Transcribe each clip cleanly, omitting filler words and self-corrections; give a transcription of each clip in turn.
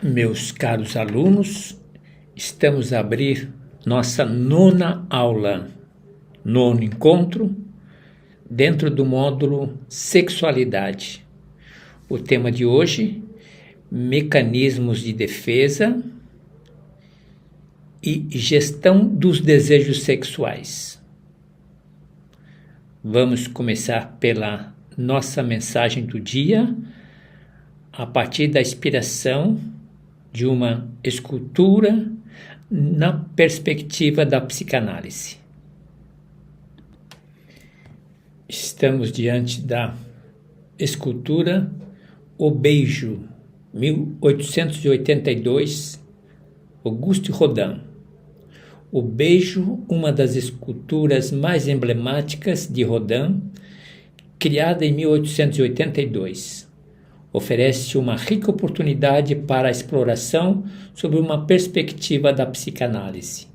Meus caros alunos, estamos a abrir nossa nona aula, nono encontro, dentro do módulo Sexualidade. O tema de hoje, mecanismos de defesa e gestão dos desejos sexuais. Vamos começar pela nossa mensagem do dia, a partir da inspiração de uma escultura na perspectiva da psicanálise. Estamos diante da escultura O Beijo, 1882, Auguste Rodin. O Beijo, uma das esculturas mais emblemáticas de Rodin, criada em 1882. Oferece uma rica oportunidade para a exploração sob uma perspectiva da psicanálise.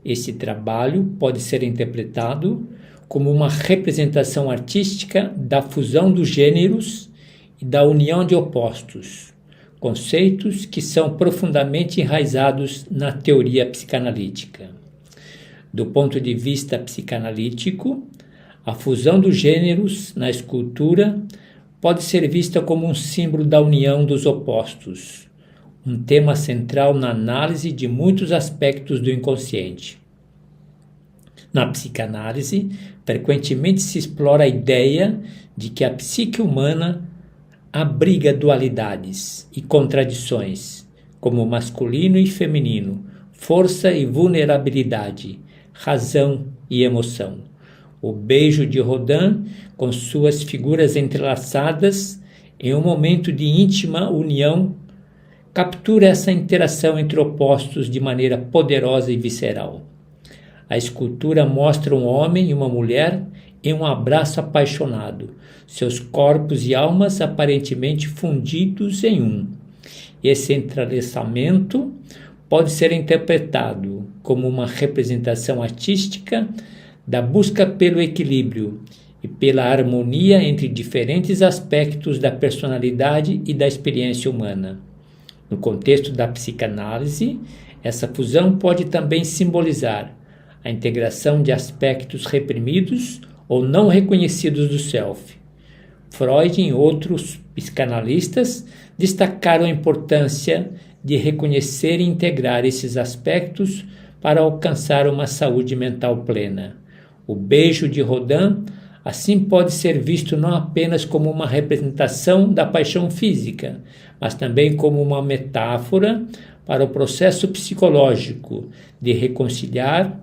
Esse trabalho pode ser interpretado como uma representação artística da fusão dos gêneros e da união de opostos, conceitos que são profundamente enraizados na teoria psicanalítica. Do ponto de vista psicanalítico, a fusão dos gêneros na escultura pode ser vista como um símbolo da união dos opostos, um tema central na análise de muitos aspectos do inconsciente. Na psicanálise, frequentemente se explora a ideia de que a psique humana abriga dualidades e contradições, como masculino e feminino, força e vulnerabilidade, razão e emoção. O Beijo de Rodin, com suas figuras entrelaçadas em um momento de íntima união, captura essa interação entre opostos de maneira poderosa e visceral. A escultura mostra um homem e uma mulher em um abraço apaixonado, seus corpos e almas aparentemente fundidos em um. Esse entrelaçamento pode ser interpretado como uma representação artística da busca pelo equilíbrio e pela harmonia entre diferentes aspectos da personalidade e da experiência humana. No contexto da psicanálise, essa fusão pode também simbolizar a integração de aspectos reprimidos ou não reconhecidos do self. Freud e outros psicanalistas destacaram a importância de reconhecer e integrar esses aspectos para alcançar uma saúde mental plena. O Beijo de Rodin, assim, pode ser visto não apenas como uma representação da paixão física, mas também como uma metáfora para o processo psicológico de reconciliar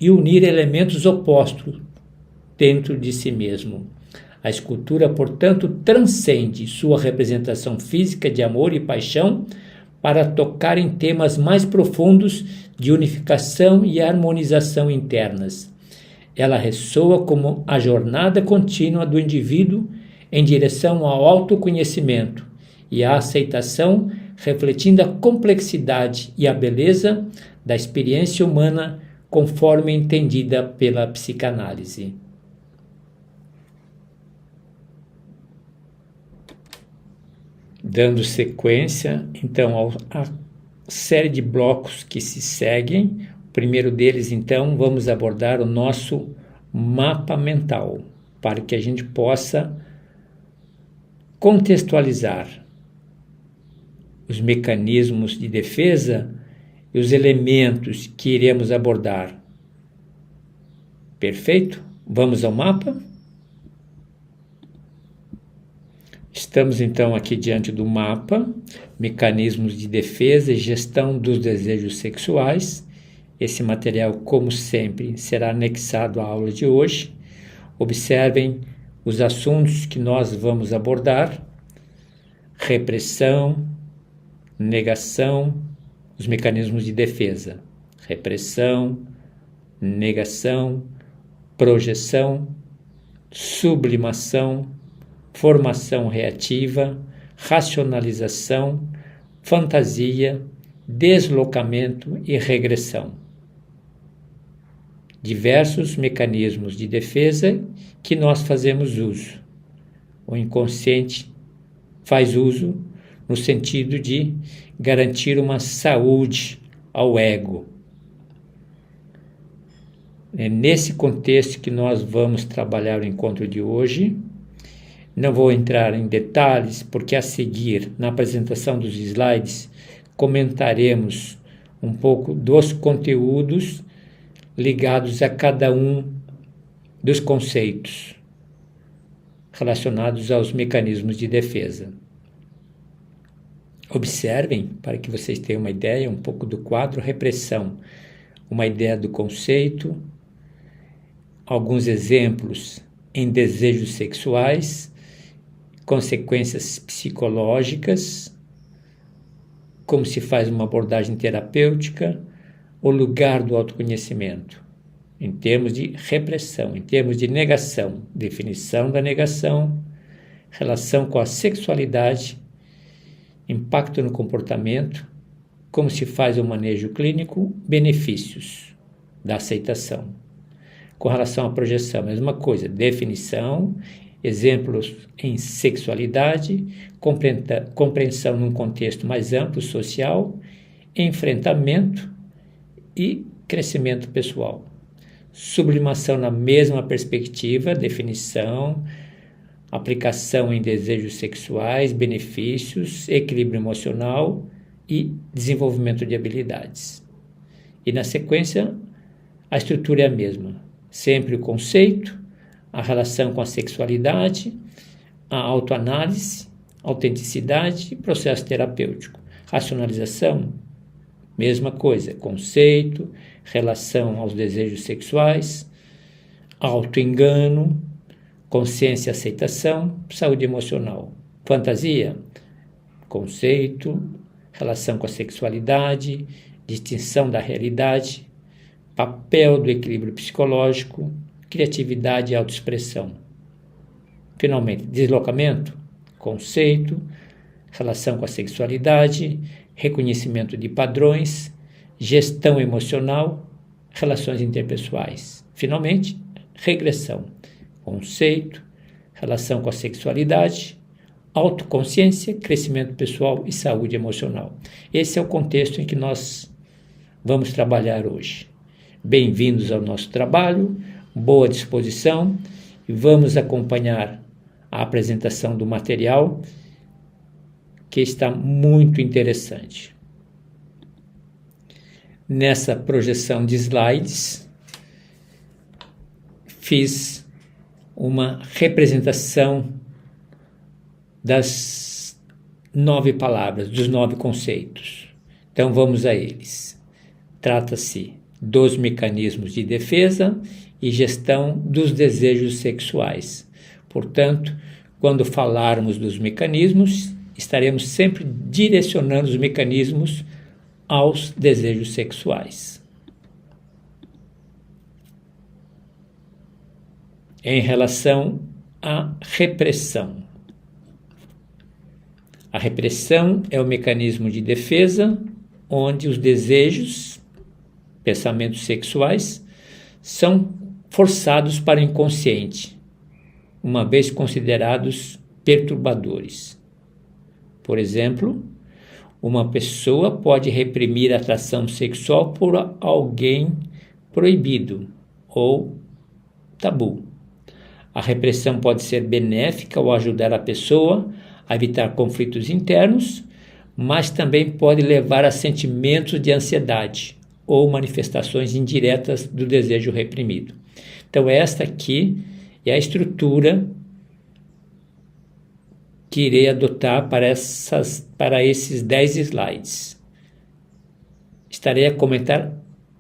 e unir elementos opostos dentro de si mesmo. A escultura, portanto, transcende sua representação física de amor e paixão para tocar em temas mais profundos de unificação e harmonização internas. Ela ressoa como a jornada contínua do indivíduo em direção ao autoconhecimento e à aceitação, refletindo a complexidade e a beleza da experiência humana conforme entendida pela psicanálise. Dando sequência, então, à série de blocos que se seguem. O primeiro deles, então, vamos abordar o nosso mapa mental, para que a gente possa contextualizar os mecanismos de defesa e os elementos que iremos abordar. Perfeito? Vamos ao mapa? Estamos então aqui diante do mapa, mecanismos de defesa e gestão dos desejos sexuais. Esse material, como sempre, será anexado à aula de hoje. Observem os assuntos que nós vamos abordar: repressão, negação, os mecanismos de defesa. Repressão, negação, projeção, sublimação, formação reativa, racionalização, fantasia, deslocamento e regressão. Diversos mecanismos de defesa que nós fazemos uso. O inconsciente faz uso no sentido de garantir uma saúde ao ego. É nesse contexto que nós vamos trabalhar o encontro de hoje. Não vou entrar em detalhes, porque a seguir, na apresentação dos slides, comentaremos um pouco dos conteúdos ligados a cada um dos conceitos relacionados aos mecanismos de defesa. Observem, para que vocês tenham uma ideia, um pouco do quadro repressão, uma ideia do conceito, alguns exemplos em desejos sexuais, consequências psicológicas, como se faz uma abordagem terapêutica, o lugar do autoconhecimento, em termos de repressão, em termos de negação, definição da negação, relação com a sexualidade, impacto no comportamento, como se faz o manejo clínico, benefícios da aceitação. Com relação à projeção, mesma coisa, definição, exemplos em sexualidade, compreensão num contexto mais amplo social, enfrentamento e crescimento pessoal. Sublimação na mesma perspectiva, definição, aplicação em desejos sexuais, benefícios, equilíbrio emocional e desenvolvimento de habilidades. E na sequência, a estrutura é a mesma. Sempre o conceito, a relação com a sexualidade, a autoanálise, autenticidade e processo terapêutico. Racionalização, mesma coisa, conceito, relação aos desejos sexuais, autoengano, consciência e aceitação, saúde emocional. Fantasia, conceito, relação com a sexualidade, distinção da realidade, papel do equilíbrio psicológico, criatividade e autoexpressão. Finalmente, deslocamento, conceito, relação com a sexualidade, reconhecimento de padrões, gestão emocional, relações interpessoais. Finalmente, regressão, conceito, relação com a sexualidade, autoconsciência, crescimento pessoal e saúde emocional. Esse é o contexto em que nós vamos trabalhar hoje. Bem-vindos ao nosso trabalho, boa disposição e vamos acompanhar a apresentação do material que está muito interessante. Nessa projeção de slides, fiz uma representação das 9 palavras, dos 9 conceitos. Então vamos a eles. Trata-se dos mecanismos de defesa e gestão dos desejos sexuais. Portanto, quando falarmos dos mecanismos, estaremos sempre direcionando os mecanismos aos desejos sexuais. Em relação à repressão. A repressão é o mecanismo de defesa onde os desejos, pensamentos sexuais, são forçados para o inconsciente, uma vez considerados perturbadores. Por exemplo, uma pessoa pode reprimir a atração sexual por alguém proibido ou tabu. A repressão pode ser benéfica ao ajudar a pessoa a evitar conflitos internos, mas também pode levar a sentimentos de ansiedade ou manifestações indiretas do desejo reprimido. Então, esta aqui é a estrutura que irei adotar para esses 10 slides. Estarei a comentar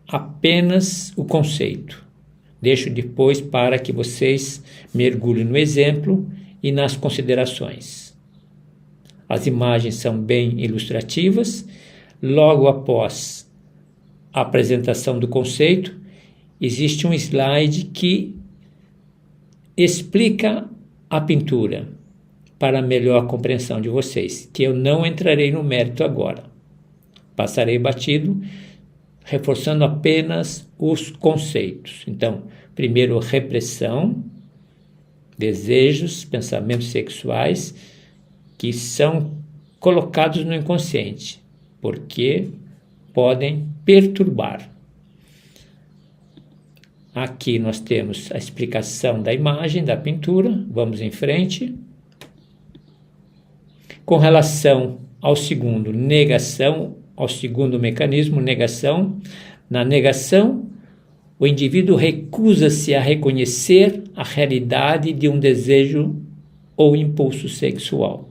apenas o conceito. Deixo depois para que vocês mergulhem no exemplo e nas considerações. As imagens são bem ilustrativas. Logo após a apresentação do conceito, existe um slide que explica a pintura para melhor compreensão de vocês, que eu não entrarei no mérito agora. Passarei batido, reforçando apenas os conceitos. Então, primeiro, repressão, desejos, pensamentos sexuais, que são colocados no inconsciente, porque podem perturbar. Aqui nós temos a explicação da imagem, da pintura. Vamos em frente. Com relação ao segundo, negação, ao segundo mecanismo, negação. Na negação, o indivíduo recusa-se a reconhecer a realidade de um desejo ou impulso sexual.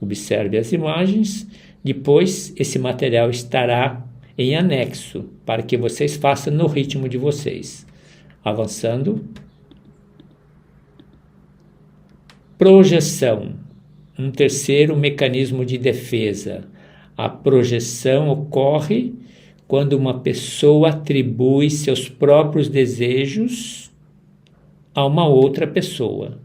Observe as imagens. Depois, esse material estará em anexo, para que vocês façam no ritmo de vocês. Avançando. Projeção. Um terceiro mecanismo de defesa. A projeção ocorre quando uma pessoa atribui seus próprios desejos a uma outra pessoa.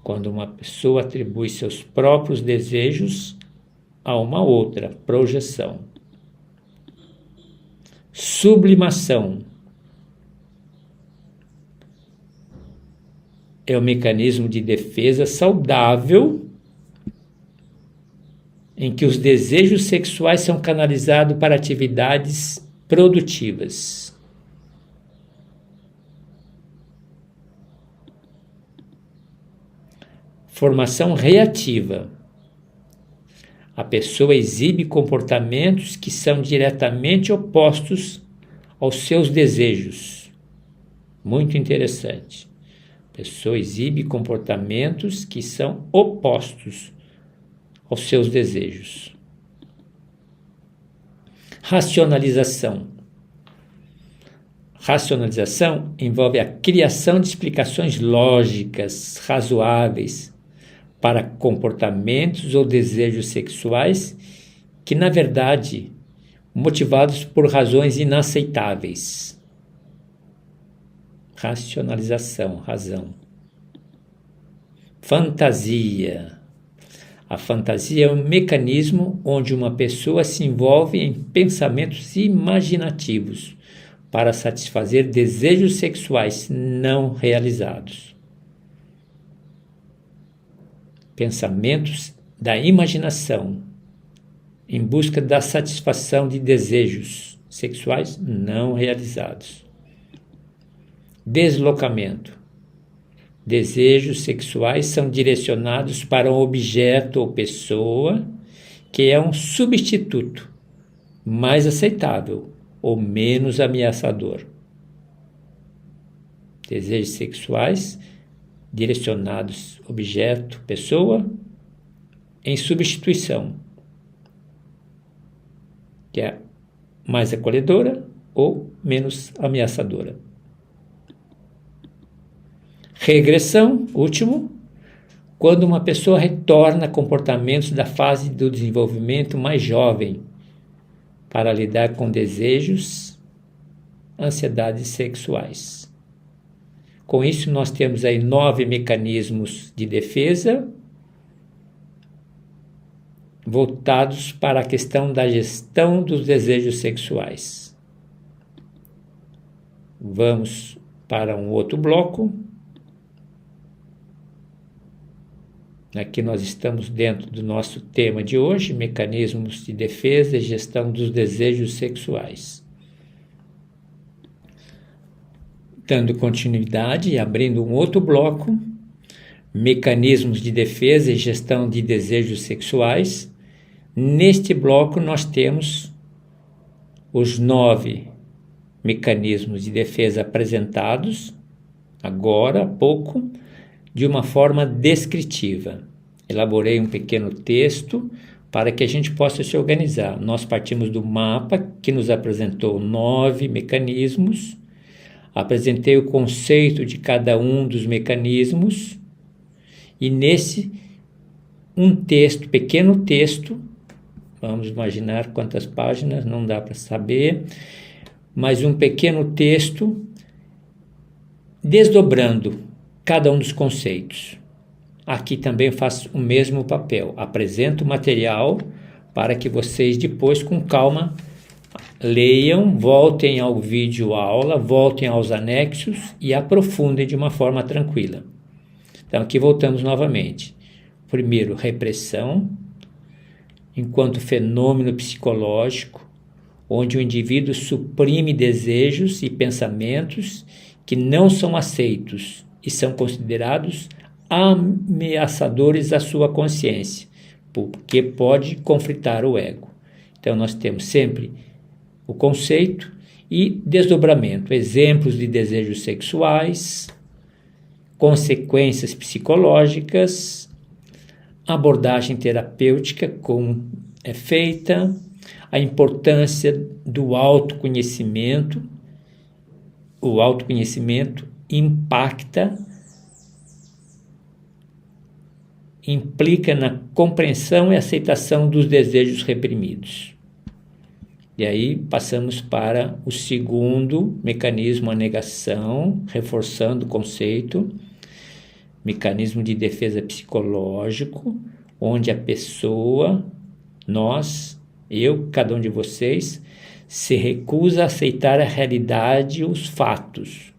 Quando uma pessoa atribui seus próprios desejos a uma outra, projeção. Sublimação. É um mecanismo de defesa saudável em que os desejos sexuais são canalizados para atividades produtivas. Formação reativa. A pessoa exibe comportamentos que são diretamente opostos aos seus desejos. Muito interessante. A pessoa exibe comportamentos que são opostos aos seus desejos. Racionalização. Racionalização envolve a criação de explicações lógicas, razoáveis, para comportamentos ou desejos sexuais que, na verdade, motivados por razões inaceitáveis. Racionalização, razão. Fantasia. A fantasia é um mecanismo onde uma pessoa se envolve em pensamentos imaginativos para satisfazer desejos sexuais não realizados. Pensamentos da imaginação em busca da satisfação de desejos sexuais não realizados. Deslocamento. Desejos sexuais são direcionados para um objeto ou pessoa que é um substituto mais aceitável ou menos ameaçador. Desejos sexuais direcionados objeto, pessoa, em substituição, que é mais acolhedora ou menos ameaçadora. Regressão, último, quando uma pessoa retorna a comportamentos da fase do desenvolvimento mais jovem para lidar com desejos, ansiedades sexuais. Com isso, nós temos aí 9 mecanismos de defesa voltados para a questão da gestão dos desejos sexuais. Vamos para um outro bloco. Aqui nós estamos dentro do nosso tema de hoje, mecanismos de defesa e gestão dos desejos sexuais. Dando continuidade e abrindo um outro bloco, mecanismos de defesa e gestão de desejos sexuais. Neste bloco nós temos os 9 mecanismos de defesa apresentados, agora há pouco, de uma forma descritiva. Elaborei um pequeno texto para que a gente possa se organizar. Nós partimos do mapa que nos apresentou 9 mecanismos, apresentei o conceito de cada um dos mecanismos e nesse um texto, pequeno texto, vamos imaginar quantas páginas, não dá para saber, mas um pequeno texto desdobrando cada um dos conceitos. Aqui também faço o mesmo papel, apresento o material para que vocês depois com calma leiam, voltem ao vídeo aula, voltem aos anexos e aprofundem de uma forma tranquila. Então, aqui voltamos novamente. Primeiro, repressão, enquanto fenômeno psicológico, onde o indivíduo suprime desejos e pensamentos que não são aceitos e são considerados ameaçadores à sua consciência, porque pode conflitar o ego. Então, nós temos sempre o conceito e desdobramento, exemplos de desejos sexuais, consequências psicológicas, abordagem terapêutica, como é feita, a importância do autoconhecimento. O autoconhecimento implica na compreensão e aceitação dos desejos reprimidos. E aí passamos para o segundo mecanismo, a negação, reforçando o conceito, mecanismo de defesa psicológico, onde a pessoa, nós, eu, cada um de vocês, se recusa a aceitar a realidade e os fatos,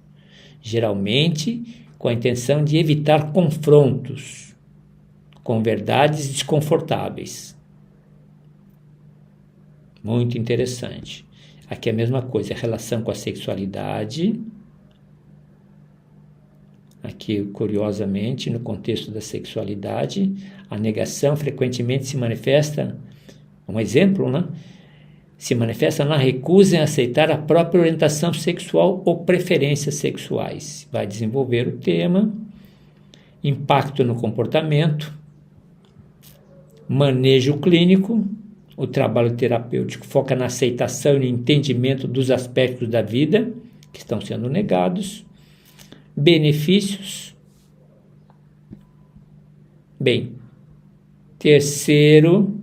geralmente com a intenção de evitar confrontos com verdades desconfortáveis. Muito interessante. Aqui é a mesma coisa, a relação com a sexualidade. Aqui, curiosamente, no contexto da sexualidade, a negação frequentemente se manifesta, um exemplo, né? Se manifesta na recusa em aceitar a própria orientação sexual ou preferências sexuais. Vai desenvolver o tema, impacto no comportamento, manejo clínico. O trabalho terapêutico foca na aceitação e no entendimento dos aspectos da vida que estão sendo negados. Benefícios. Bem, terceiro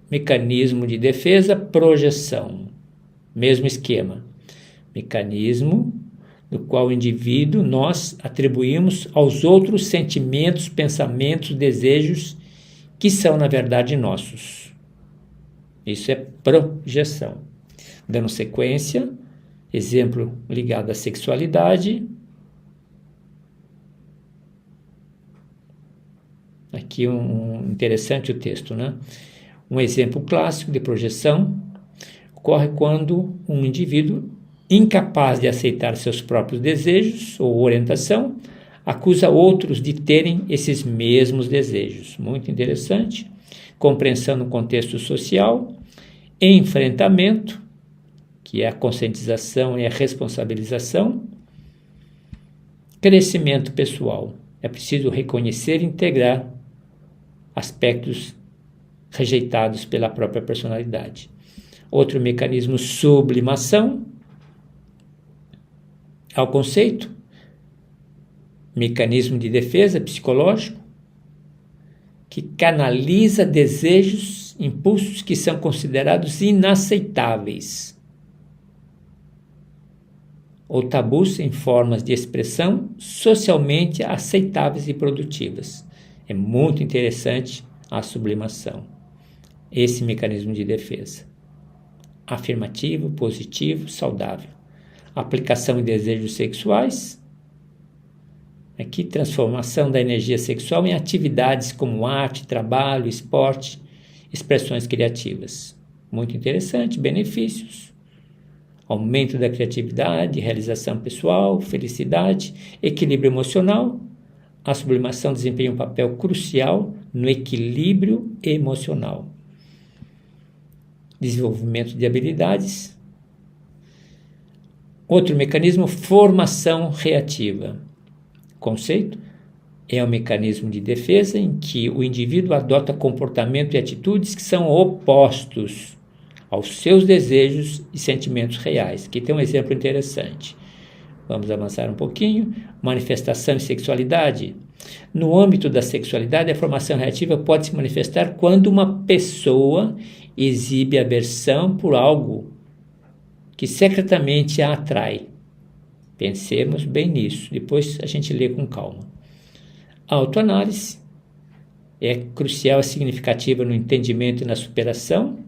mecanismo de defesa, projeção. Mesmo esquema. Mecanismo no qual o indivíduo, nós atribuímos aos outros sentimentos, pensamentos, desejos que são, na verdade, nossos. Isso é projeção. Dando sequência, exemplo ligado à sexualidade. Aqui interessante o texto, né? Um exemplo clássico de projeção ocorre quando um indivíduo, incapaz de aceitar seus próprios desejos ou orientação, acusa outros de terem esses mesmos desejos. Muito interessante. Compreensão no contexto social, enfrentamento, que é a conscientização e a responsabilização, crescimento pessoal. É preciso reconhecer e integrar aspectos rejeitados pela própria personalidade. Outro mecanismo, sublimação, ao conceito, mecanismo de defesa psicológico, que canaliza desejos, impulsos que são considerados inaceitáveis ou tabus em formas de expressão socialmente aceitáveis e produtivas. É muito interessante a sublimação, esse mecanismo de defesa. Afirmativo, positivo, saudável. Aplicação em desejos sexuais. Aqui, transformação da energia sexual em atividades como arte, trabalho, esporte, expressões criativas. Muito interessante. Benefícios. Aumento da criatividade, realização pessoal, felicidade, equilíbrio emocional. A sublimação desempenha um papel crucial no equilíbrio emocional. Desenvolvimento de habilidades. Outro mecanismo, formação reativa. Conceito é um mecanismo de defesa em que o indivíduo adota comportamento e atitudes que são opostos aos seus desejos e sentimentos reais. Aqui tem um exemplo interessante. Vamos avançar um pouquinho. Manifestação e sexualidade. No âmbito da sexualidade, a formação reativa pode se manifestar quando uma pessoa exibe aversão por algo que secretamente a atrai. Pensemos bem nisso, depois a gente lê com calma. A autoanálise é crucial e significativa no entendimento e na superação.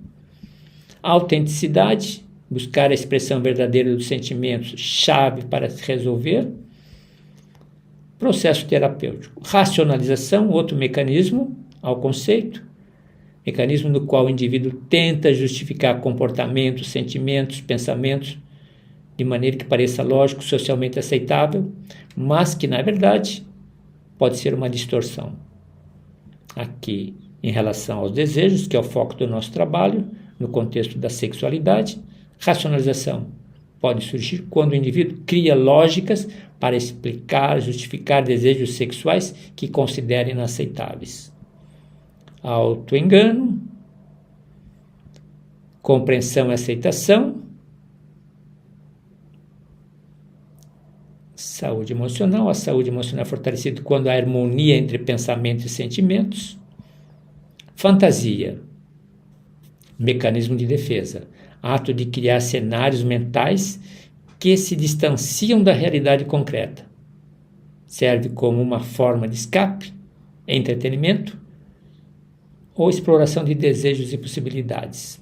A autenticidade, buscar a expressão verdadeira dos sentimentos, chave para se resolver. Processo terapêutico. Racionalização, outro mecanismo ao conceito. Mecanismo no qual o indivíduo tenta justificar comportamentos, sentimentos, pensamentos de maneira que pareça lógico, socialmente aceitável, mas que, na verdade, pode ser uma distorção. Aqui, em relação aos desejos, que é o foco do nosso trabalho, no contexto da sexualidade, racionalização pode surgir quando o indivíduo cria lógicas para explicar, justificar desejos sexuais que considera inaceitáveis. Autoengano, compreensão e aceitação, saúde emocional. A saúde emocional é fortalecida quando há harmonia entre pensamentos e sentimentos. Fantasia, mecanismo de defesa, ato de criar cenários mentais que se distanciam da realidade concreta. Serve como uma forma de escape, entretenimento ou exploração de desejos e possibilidades.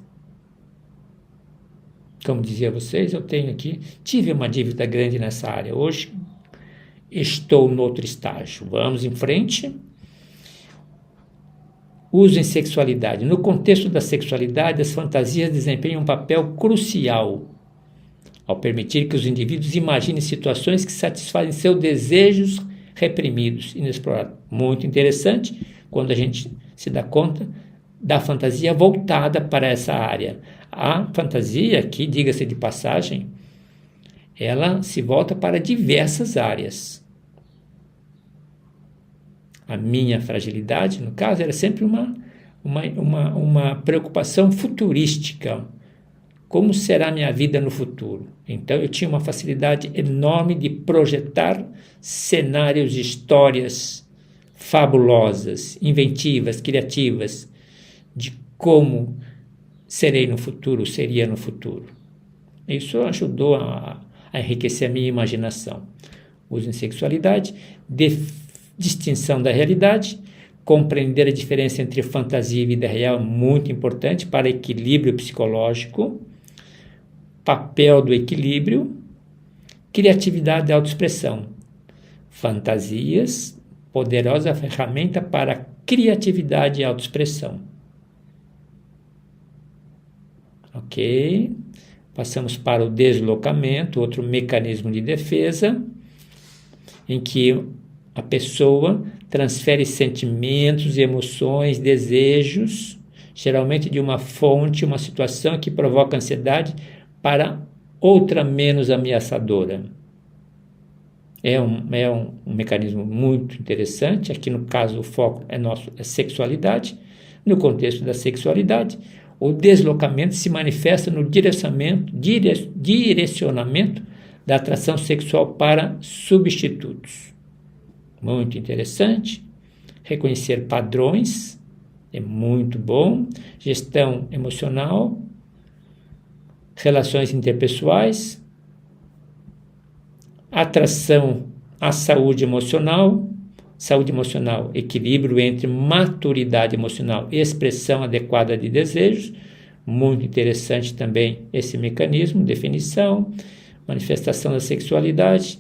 Como dizia a vocês, tive uma dívida grande nessa área. Hoje estou no outro estágio. Vamos em frente. Uso em sexualidade. No contexto da sexualidade, as fantasias desempenham um papel crucial ao permitir que os indivíduos imaginem situações que satisfazem seus desejos reprimidos, inexplorados. Muito interessante quando a gente se dá conta da fantasia voltada para essa área. A fantasia, aqui, diga-se de passagem, ela se volta para diversas áreas. A minha fragilidade, no caso, era sempre uma preocupação futurística. Como será a minha vida no futuro? Então, eu tinha uma facilidade enorme de projetar cenários, histórias fabulosas, inventivas, criativas, de como seria no futuro. Isso ajudou a enriquecer a minha imaginação. Uso em sexualidade, distinção da realidade, compreender a diferença entre fantasia e vida real é muito importante para equilíbrio psicológico, papel do equilíbrio, criatividade e autoexpressão. Fantasias, poderosa ferramenta para criatividade e autoexpressão. Ok? Passamos para o deslocamento, outro mecanismo de defesa, em que a pessoa transfere sentimentos, emoções, desejos, geralmente de uma fonte, uma situação que provoca ansiedade, para outra menos ameaçadora. É um mecanismo muito interessante. Aqui, no caso, o foco é sexualidade. No contexto da sexualidade, o deslocamento se manifesta no direcionamento da atração sexual para substitutos. Muito interessante. Reconhecer padrões é muito bom. Gestão emocional, relações interpessoais, atração à saúde emocional, equilíbrio entre maturidade emocional e expressão adequada de desejos. Muito interessante também esse mecanismo, definição, manifestação da sexualidade.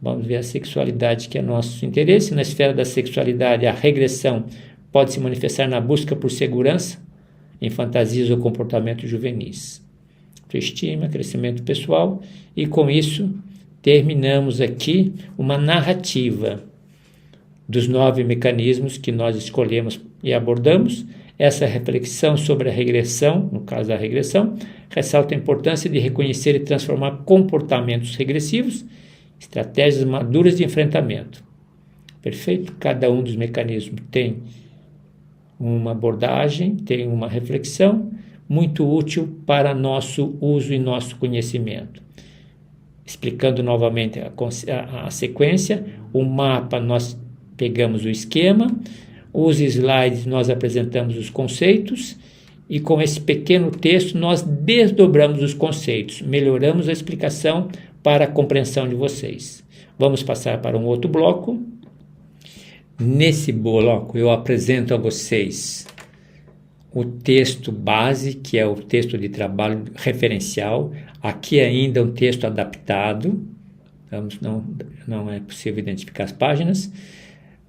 Vamos ver a sexualidade, que é nosso interesse. Na esfera da sexualidade, a regressão pode se manifestar na busca por segurança em fantasias ou comportamentos juvenis. Autoestima, crescimento pessoal, e com isso terminamos aqui uma narrativa dos 9 mecanismos que nós escolhemos e abordamos. Essa reflexão sobre a regressão, no caso da regressão, ressalta a importância de reconhecer e transformar comportamentos regressivos, estratégias maduras de enfrentamento. Perfeito? Cada um dos mecanismos tem uma abordagem, tem uma reflexão muito útil para nosso uso e nosso conhecimento. Explicando novamente a sequência, o mapa nós pegamos o esquema, os slides nós apresentamos os conceitos e com esse pequeno texto nós desdobramos os conceitos, melhoramos a explicação para a compreensão de vocês. Vamos passar para um outro bloco. Nesse bloco eu apresento a vocês o texto base, que é o texto de trabalho referencial. Aqui ainda um texto adaptado, não é possível identificar as páginas,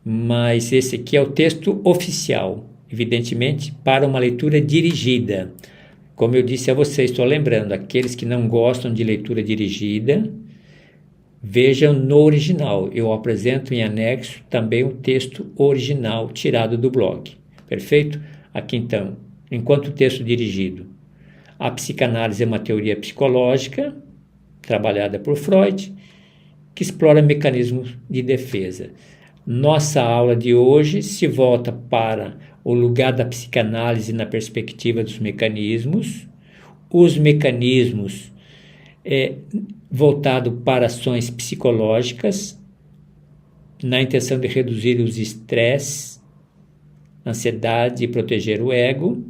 mas esse aqui é o texto oficial, evidentemente para uma leitura dirigida. Como eu disse a vocês, estou lembrando, aqueles que não gostam de leitura dirigida, vejam no original. Eu apresento em anexo também o texto original tirado do blog. Perfeito? Aqui então, enquanto texto dirigido, a psicanálise é uma teoria psicológica trabalhada por Freud, que explora mecanismos de defesa. Nossa aula de hoje se volta para o lugar da psicanálise na perspectiva dos mecanismos, os mecanismos voltado para ações psicológicas, na intenção de reduzir os estresses, ansiedade e proteger o ego.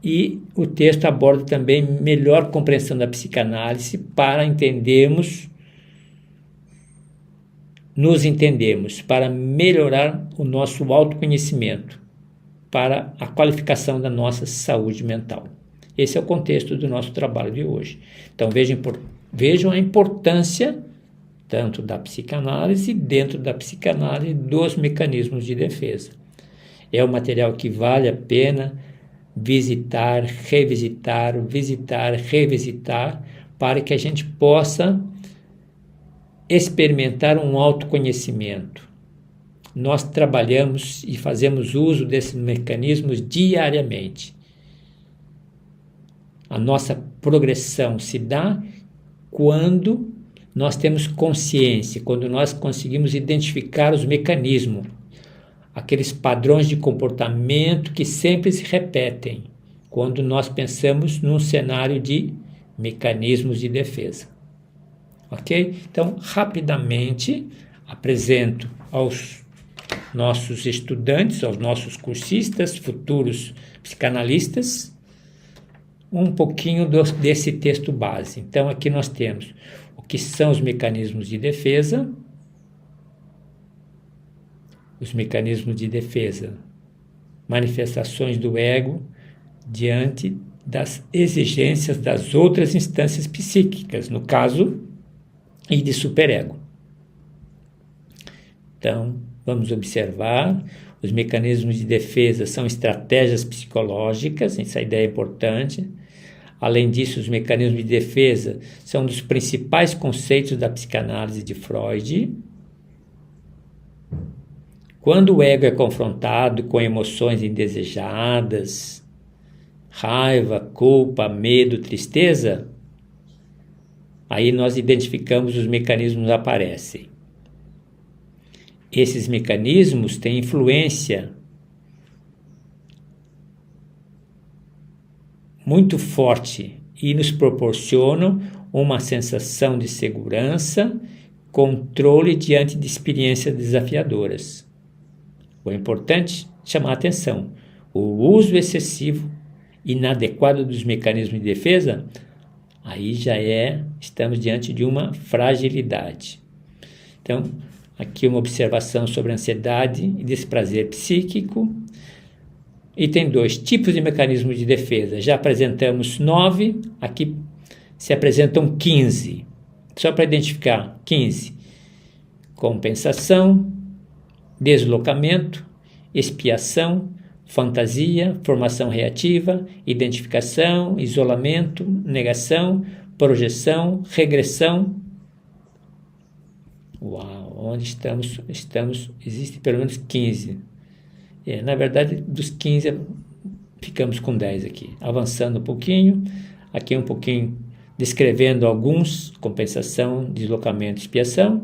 E o texto aborda também melhor compreensão da psicanálise para nos entendermos, para melhorar o nosso autoconhecimento, para a qualificação da nossa saúde mental. Esse é o contexto do nosso trabalho de hoje. Então vejam a importância tanto da psicanálise, dentro da psicanálise, dos mecanismos de defesa. É um material que vale a pena visitar, revisitar, para que a gente possa experimentar um autoconhecimento. Nós trabalhamos e fazemos uso desses mecanismos diariamente. A nossa progressão se dá quando nós temos consciência, quando nós conseguimos identificar os mecanismos, aqueles padrões de comportamento que sempre se repetem, quando nós pensamos num cenário de mecanismos de defesa. Ok? Então, rapidamente, apresento aos nossos estudantes, aos nossos cursistas, futuros psicanalistas, um pouquinho desse texto base. Então, aqui nós temos o que são os mecanismos de defesa. Os mecanismos de defesa, manifestações do ego diante das exigências das outras instâncias psíquicas, no caso, e de superego. Então, vamos observar, os mecanismos de defesa são estratégias psicológicas, essa ideia é importante. Além disso, os mecanismos de defesa são um dos principais conceitos da psicanálise de Freud. Quando o ego é confrontado com emoções indesejadas, raiva, culpa, medo, tristeza, aí nós identificamos os mecanismos aparecem. Esses mecanismos têm influência muito forte e nos proporcionam uma sensação de segurança, controle diante de experiências desafiadoras. O importante é chamar a atenção. O uso excessivo, inadequado dos mecanismos de defesa, aí estamos diante de uma fragilidade. Então, aqui uma observação sobre ansiedade e desprazer psíquico. Item 2, tipos de mecanismos de defesa. Já apresentamos 9, aqui se apresentam 15. Só para identificar, 15. Compensação, deslocamento, expiação, fantasia, formação reativa, identificação, isolamento, negação, projeção, regressão. Uau, onde estamos? Existem pelo menos 15. Na verdade, dos 15, ficamos com 10 aqui. Avançando um pouquinho, aqui um pouquinho descrevendo alguns, compensação, deslocamento, expiação.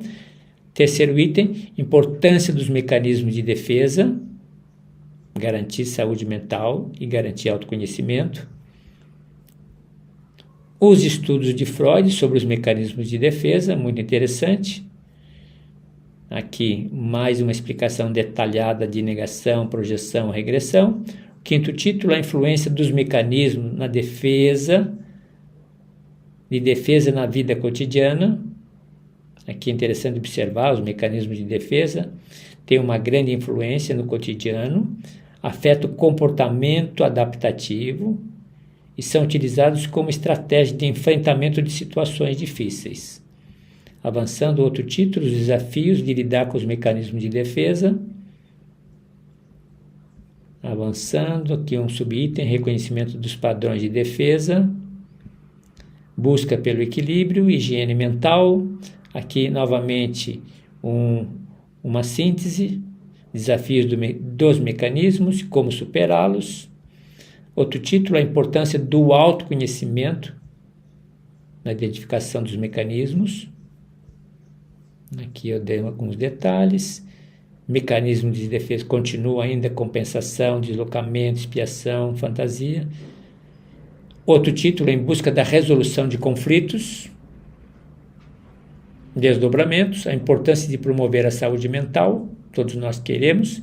Terceiro item, importância dos mecanismos de defesa, garantir saúde mental e garantir autoconhecimento. Os estudos de Freud sobre os mecanismos de defesa, muito interessante. Aqui, mais uma explicação detalhada de negação, projeção, regressão. Quinto título, a influência dos mecanismos na defesa, de defesa na vida cotidiana. Aqui é interessante observar os mecanismos de defesa. Tem uma grande influência no cotidiano, afeta o comportamento adaptativo e são utilizados como estratégia de enfrentamento de situações difíceis. Avançando, outro título, os desafios de lidar com os mecanismos de defesa. Avançando, aqui um subitem, reconhecimento dos padrões de defesa. Busca pelo equilíbrio, higiene mental. Aqui, novamente, uma síntese, desafios dos mecanismos e como superá-los. Outro título, a importância do autoconhecimento na identificação dos mecanismos. Aqui eu dei alguns detalhes. Mecanismo de defesa continua ainda compensação, deslocamento, expiação, fantasia. Outro título, em busca da resolução de conflitos. Desdobramentos, a importância de promover a saúde mental, todos nós queremos.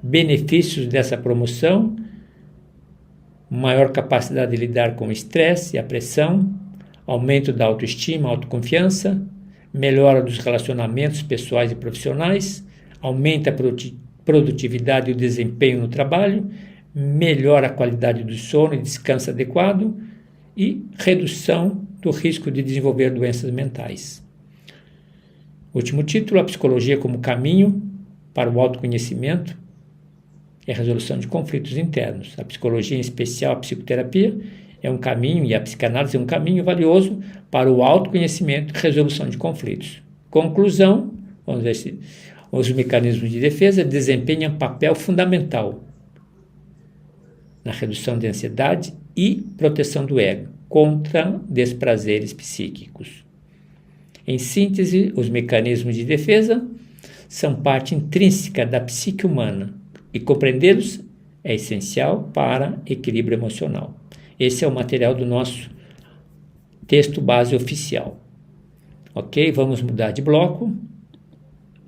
Benefícios dessa promoção, maior capacidade de lidar com o estresse e a pressão, aumento da autoestima, autoconfiança, melhora dos relacionamentos pessoais e profissionais, aumenta a produtividade e o desempenho no trabalho, melhora a qualidade do sono e descanso adequado e redução do risco de desenvolver doenças mentais. Último título, a psicologia como caminho para o autoconhecimento e a resolução de conflitos internos. A psicologia, em especial a psicoterapia, é um caminho, e a psicanálise é um caminho valioso para o autoconhecimento e resolução de conflitos. Conclusão, vamos ver se os mecanismos de defesa desempenham papel fundamental na redução de ansiedade e proteção do ego contra desprazeres psíquicos. Em síntese, os mecanismos de defesa são parte intrínseca da psique humana e compreendê-los é essencial para equilíbrio emocional. Esse é o material do nosso texto base oficial. Ok? Vamos mudar de bloco.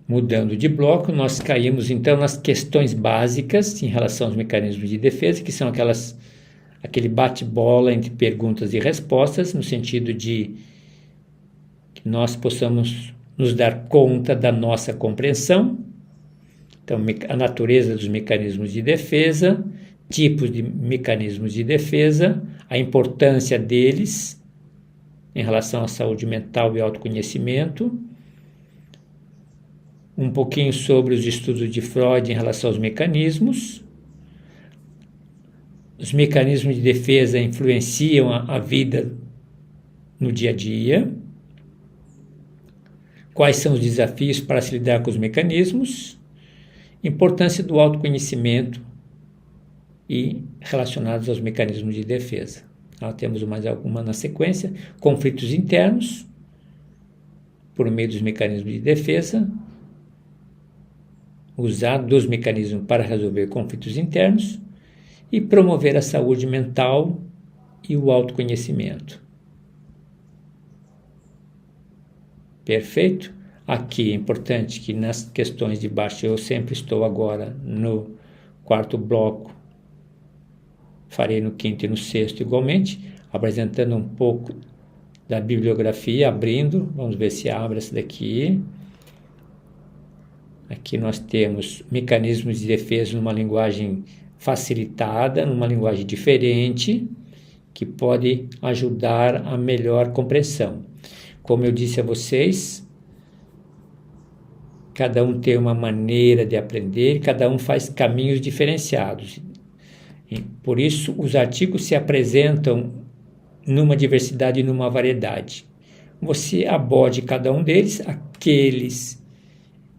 Mudando de bloco, nós caímos então nas questões básicas em relação aos mecanismos de defesa, que são aquele bate-bola entre perguntas e respostas, no sentido de que nós possamos nos dar conta da nossa compreensão. Então, a natureza dos mecanismos de defesa, tipos de mecanismos de defesa, a importância deles em relação à saúde mental e autoconhecimento, um pouquinho sobre os estudos de Freud em relação aos mecanismos. Os mecanismos de defesa influenciam a vida no dia a dia. Quais são os desafios para se lidar com os mecanismos? Importância do autoconhecimento e relacionados aos mecanismos de defesa. Temos mais alguma na sequência. Conflitos internos, por meio dos mecanismos de defesa. Usar dos mecanismos para resolver conflitos internos e promover a saúde mental e o autoconhecimento. Perfeito? Aqui é importante que nas questões de baixo, eu sempre estou agora no quarto bloco, farei no quinto e no sexto igualmente, apresentando um pouco da bibliografia, abrindo, vamos ver se abre essa daqui. Aqui nós temos mecanismos de defesa numa linguagem facilitada, numa linguagem diferente, que pode ajudar a melhor compreensão. Como eu disse a vocês, cada um tem uma maneira de aprender, cada um faz caminhos diferenciados. E por isso, os artigos se apresentam numa diversidade e numa variedade. Você aborde cada um deles, aqueles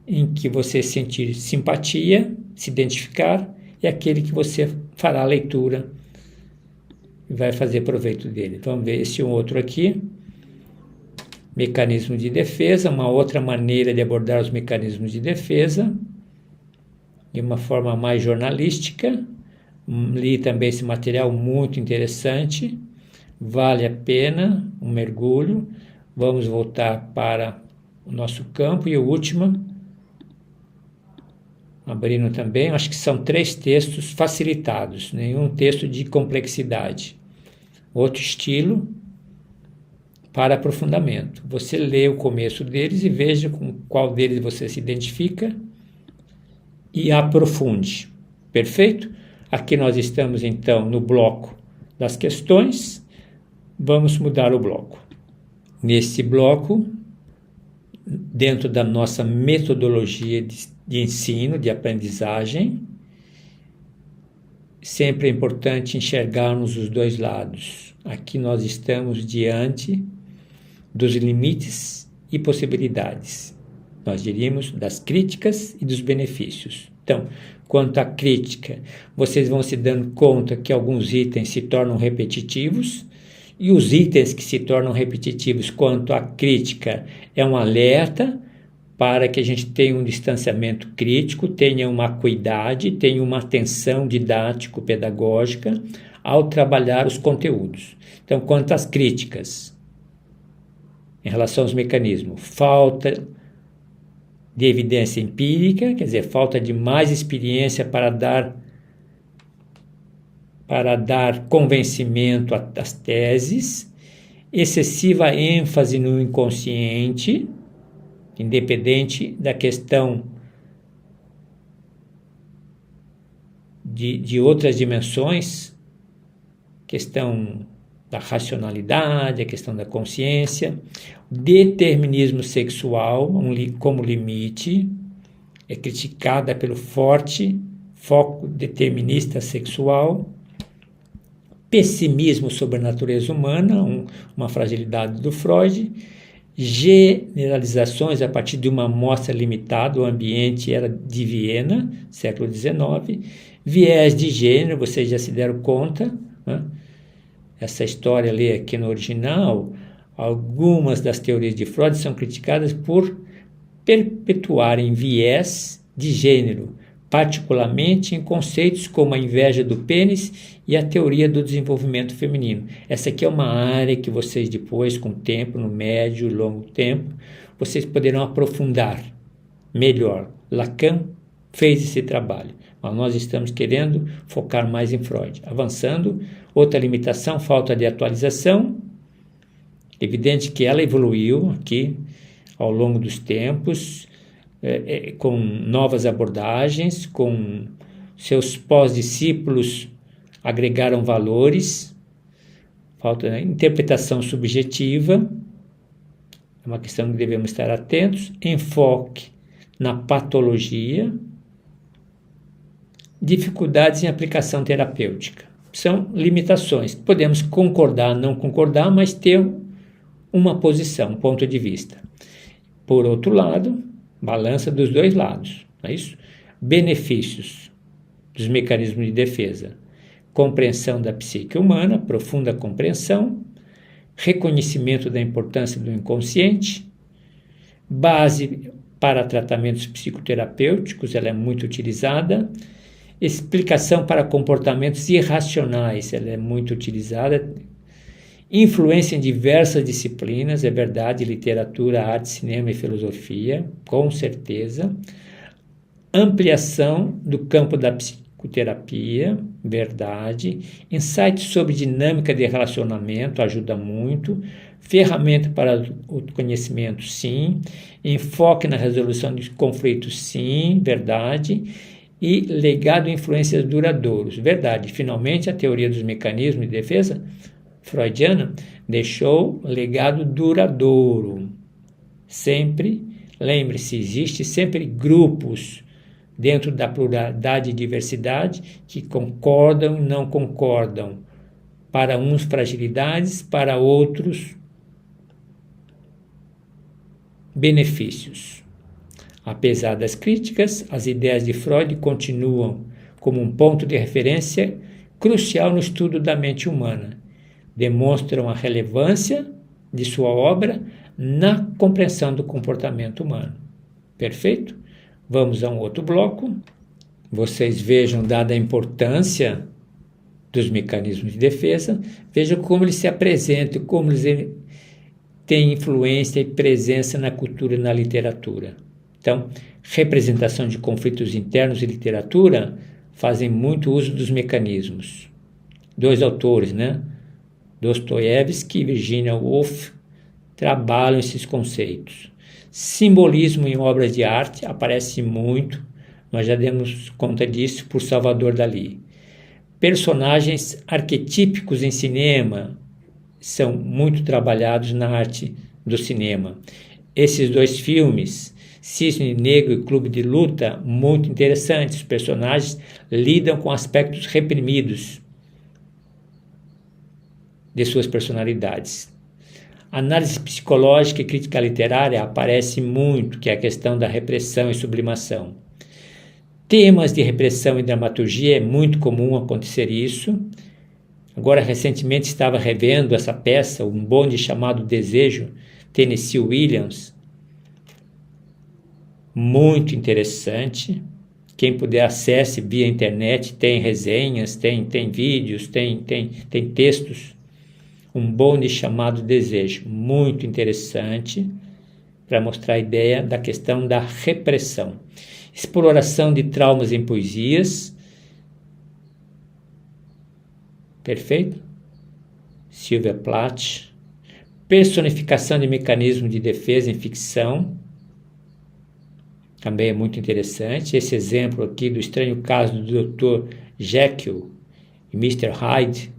em que você sentir simpatia, se identificar, e aquele que você fará a leitura e vai fazer proveito dele. Vamos ver esse outro aqui. Mecanismo de defesa, uma outra maneira de abordar os mecanismos de defesa, de uma forma mais jornalística. Li também esse material muito interessante, vale a pena um mergulho. Vamos voltar para o nosso campo e o último, abrindo também, acho que são 3 textos facilitados, nenhum texto de complexidade. Outro estilo para aprofundamento. Você lê o começo deles e veja com qual deles você se identifica e aprofunde. Perfeito? Aqui nós estamos então no bloco das questões. Vamos mudar o bloco. Nesse bloco, dentro da nossa metodologia de ensino, de aprendizagem, sempre é importante enxergarmos os dois lados. Aqui nós estamos diante dos limites e possibilidades. Nós diríamos das críticas e dos benefícios. Então, quanto à crítica, vocês vão se dando conta que alguns itens se tornam repetitivos, e os itens que se tornam repetitivos quanto à crítica é um alerta para que a gente tenha um distanciamento crítico, tenha uma acuidade, tenha uma atenção didático-pedagógica ao trabalhar os conteúdos. Então, quanto às críticas, em relação aos mecanismos, falta de evidência empírica, quer dizer, falta de mais experiência para dar convencimento às teses, excessiva ênfase no inconsciente, independente da questão de outras dimensões, questão da racionalidade, a questão da consciência, determinismo sexual como limite, é criticada pelo forte foco determinista sexual, pessimismo sobre a natureza humana, uma fragilidade do Freud, generalizações a partir de uma amostra limitada, o ambiente era de Viena, século XIX, viés de gênero, vocês já se deram conta, né? Essa história ali aqui no original, algumas das teorias de Freud são criticadas por perpetuarem viés de gênero, particularmente em conceitos como a inveja do pênis e a teoria do desenvolvimento feminino. Essa aqui é uma área que vocês depois, com o tempo, no médio e longo tempo, vocês poderão aprofundar melhor. Lacan fez esse trabalho, mas nós estamos querendo focar mais em Freud. Avançando, outra limitação, falta de atualização. Evidente que ela evoluiu aqui ao longo dos tempos, com novas abordagens, com seus pós-discípulos agregaram valores, falta interpretação subjetiva, é uma questão que devemos estar atentos, enfoque na patologia, dificuldades em aplicação terapêutica. São limitações, podemos concordar, não concordar, mas ter uma posição, um ponto de vista. Por outro lado, balança dos dois lados, não é isso? Benefícios dos mecanismos de defesa. Compreensão da psique humana, profunda compreensão, reconhecimento da importância do inconsciente, base para tratamentos psicoterapêuticos, ela é muito utilizada, explicação para comportamentos irracionais, ela é muito utilizada, influência em diversas disciplinas, é verdade, literatura, arte, cinema e filosofia, com certeza. Ampliação do campo da psicoterapia, verdade. Insights sobre dinâmica de relacionamento, ajuda muito. Ferramenta para o conhecimento, sim. Enfoque na resolução de conflitos, sim, verdade. E legado e influências duradouros, verdade. Finalmente, a teoria dos mecanismos de defesa freudiana deixou legado duradouro. Sempre, lembre-se, existe sempre grupos dentro da pluralidade e diversidade que concordam e não concordam. Para uns fragilidades, para outros benefícios. Apesar das críticas, as ideias de Freud continuam como um ponto de referência crucial no estudo da mente humana. Demonstram a relevância de sua obra na compreensão do comportamento humano. Perfeito? Vamos a um outro bloco. Vocês vejam, dada a importância dos mecanismos de defesa, vejam como eles se apresentam, como eles têm influência e presença na cultura e na literatura. Então, representação de conflitos internos e literatura fazem muito uso dos mecanismos. Dois autores, né? Dostoiévski e Virginia Woolf trabalham esses conceitos. Simbolismo em obras de arte aparece muito, nós já demos conta disso por Salvador Dalí. Personagens arquetípicos em cinema são muito trabalhados na arte do cinema. Esses dois filmes, Cisne Negro e Clube de Luta, muito interessantes. Os personagens lidam com aspectos reprimidos de suas personalidades. Análise psicológica e crítica literária aparece muito, que é a questão da repressão e sublimação. Temas de repressão e dramaturgia, é muito comum acontecer isso. Agora, recentemente, estava revendo essa peça, Um Bonde Chamado Desejo, Tennessee Williams. Muito interessante. Quem puder, acesse via internet, tem resenhas, tem vídeos, tem textos. Um Bonde Chamado Desejo, muito interessante, para mostrar a ideia da questão da repressão. Exploração de traumas em poesias. Perfeito? Sylvia Plath. Personificação de mecanismos de defesa em ficção. Também é muito interessante. Esse exemplo aqui do estranho caso do Dr. Jekyll e Mr. Hyde,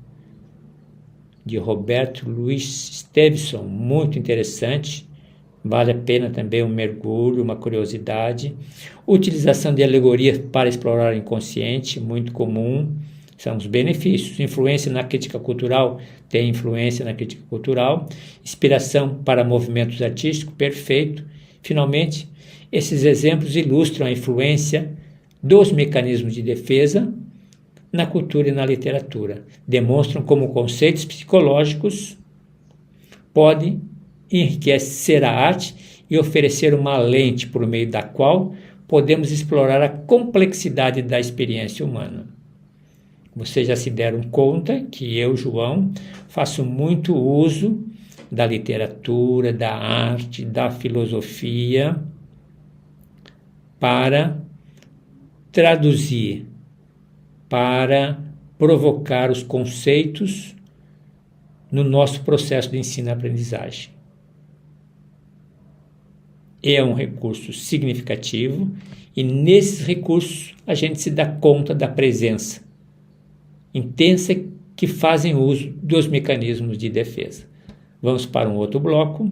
de Roberto Louis Stevenson, muito interessante. Vale a pena também um mergulho, uma curiosidade. Utilização de alegorias para explorar o inconsciente, muito comum. São os benefícios. Influência na crítica cultural, tem influência na crítica cultural. Inspiração para movimentos artísticos, perfeito. Finalmente, esses exemplos ilustram a influência dos mecanismos de defesa na cultura e na literatura. Demonstram como conceitos psicológicos podem enriquecer a arte e oferecer uma lente por meio da qual podemos explorar a complexidade da experiência humana. Vocês já se deram conta que eu, João, faço muito uso da literatura, da arte, da filosofia para traduzir, para provocar os conceitos no nosso processo de ensino-aprendizagem. É um recurso significativo e nesses recursos a gente se dá conta da presença intensa que fazem uso dos mecanismos de defesa. Vamos para um outro bloco.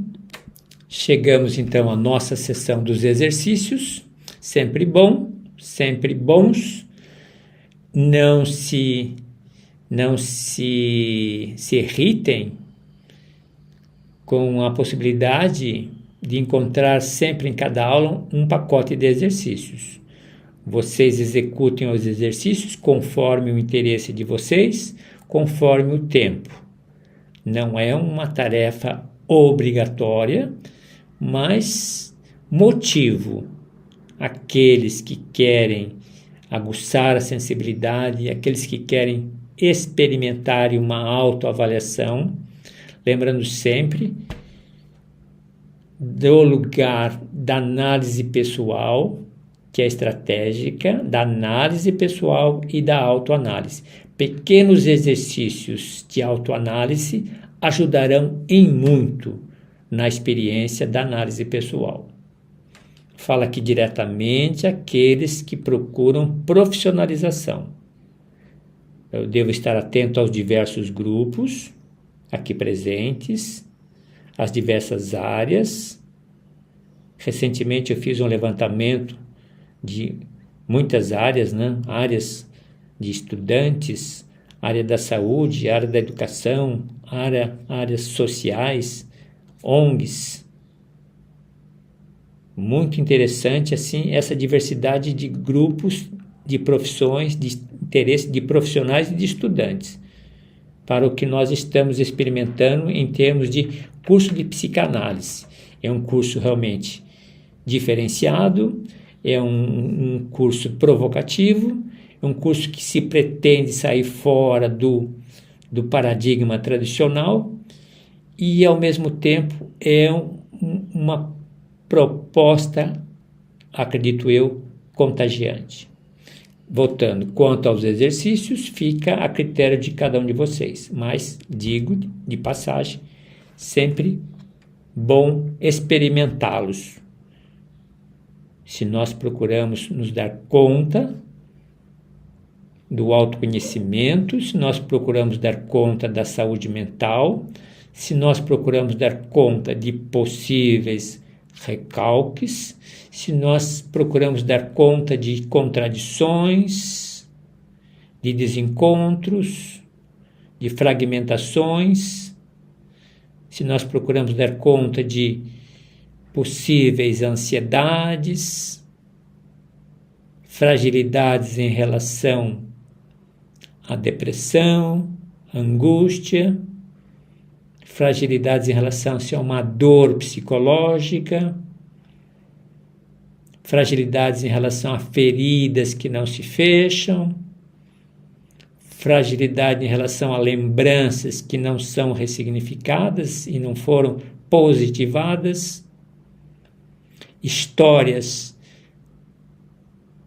Chegamos então à nossa sessão dos exercícios. Sempre bom, sempre bons. Não se irritem com a possibilidade de encontrar sempre em cada aula um pacote de exercícios. Vocês executem os exercícios conforme o interesse de vocês, conforme o tempo. Não é uma tarefa obrigatória, mas motivo aqueles que querem aguçar a sensibilidade, aqueles que querem experimentar uma autoavaliação, lembrando sempre do lugar da análise pessoal, que é estratégica, da análise pessoal e da autoanálise. Pequenos exercícios de autoanálise ajudarão em muito na experiência da análise pessoal. Fala aqui diretamente aqueles que procuram profissionalização. Eu devo estar atento aos diversos grupos aqui presentes, às diversas áreas. Recentemente eu fiz um levantamento de muitas áreas, áreas de estudantes, área da saúde, área da educação, áreas sociais, ONGs. Muito interessante assim essa diversidade de grupos, de profissões, de interesse de profissionais e de estudantes, para o que nós estamos experimentando em termos de curso de psicanálise. É um curso realmente diferenciado, é um curso provocativo, é um curso que se pretende sair fora do paradigma tradicional e, ao mesmo tempo, é uma proposta, acredito eu, contagiante. Voltando, quanto aos exercícios, fica a critério de cada um de vocês, mas digo de passagem, sempre bom experimentá-los. Se nós procuramos nos dar conta do autoconhecimento, se nós procuramos dar conta da saúde mental, se nós procuramos dar conta de possíveis recalques, se nós procuramos dar conta de contradições, de desencontros, de fragmentações, se nós procuramos dar conta de possíveis ansiedades, fragilidades em relação à depressão, angústia, fragilidades em relação a uma dor psicológica, fragilidades em relação a feridas que não se fecham, fragilidade em relação a lembranças que não são ressignificadas e não foram positivadas, histórias